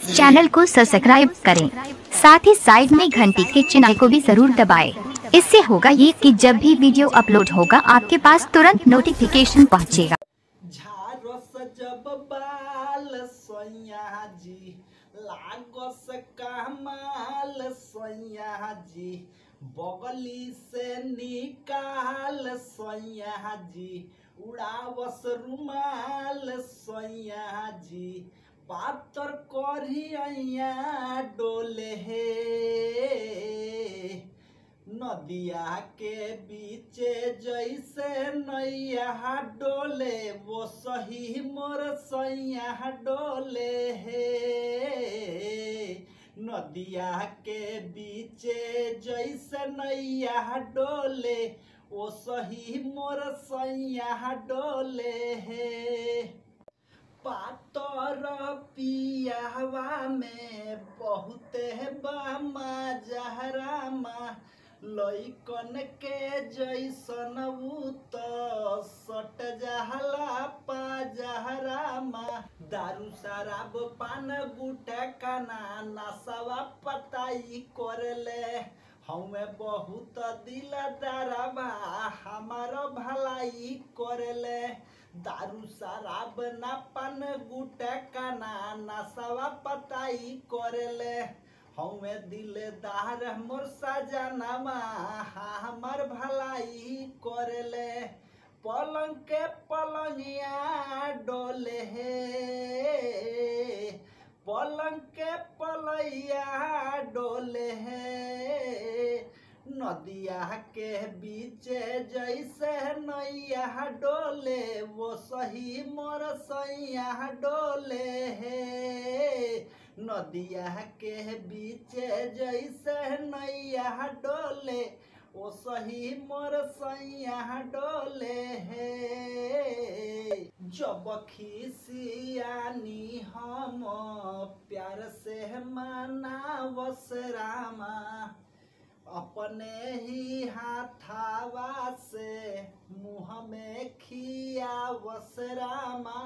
Channel को subscribe करें, साथ ही साइड में घंटी के चिन्ह को भी जरूर दबाएं। इससे होगा ये कि जब भी वीडियो अपलोड होगा आपके पास तुरंत नोटिफिकेशन पहुंचेगा। झारस जब बाल सोया जी लागस कमाल सोया जी बगली से निकाल सोया जी उड़ावस रुमाल सोया जी पातर करिया डोले हे नदिया के बीचे जैसे नैया डोले वो सही मोर सैया डोले हे नदिया के बीचे जैसे नैया डोले वो सही मोर सैया डोले हे पातर पियावा में बहुते बामा जहरामा लइकन के जैसन उत सट जहला पाजहरामा दारू शराब पान गुटा काना नशवा पताई करले हमें बहुत दिलदारबा हमार भलाई करले दारू शराब ना पान गुटा काना नशवा पताई करले हमें दिलदार मोर सजनामा हमार भलाई करले पलंग के पलंगिया डोले हे पलंग के पलैया डोले हे नदिया के बीचे जैसे नैया डोले वो सही मोर सैया डोले हे नदिया के बीचे जैसे नैया डोले वो सही मोर सैया डोले हे जब खिसियानी हम प्यार से मनावस रामा अपने ही हाथावा से मुँह में खियावस रामा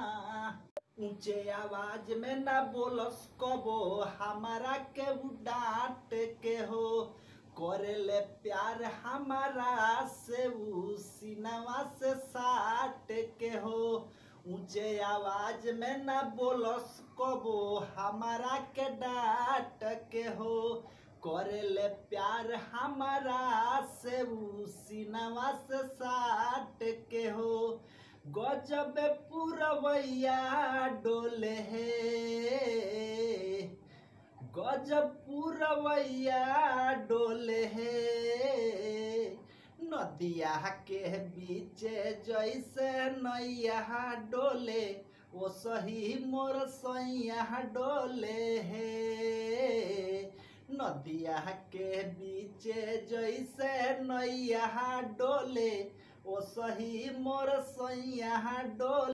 ऊंचे आवाज में ना बोलस कबो हमारा के डांट के हो करेले प्यार हमारा से उ सीनावा से साट के हो ऊंचे आवाज में ना बोलस कबो हमारा के डांट के हो करेले प्यार हमारा से उ सीनावा से साट के हो गजब पुरवैया डोले हे गजब पुरवैया डोले हे नदिया के बीचे जैसे नैया डोले वो सही मोर सैया डोले हे नदिया के बीचे जैसे नैया डोले वो सही मोर सैया डोले।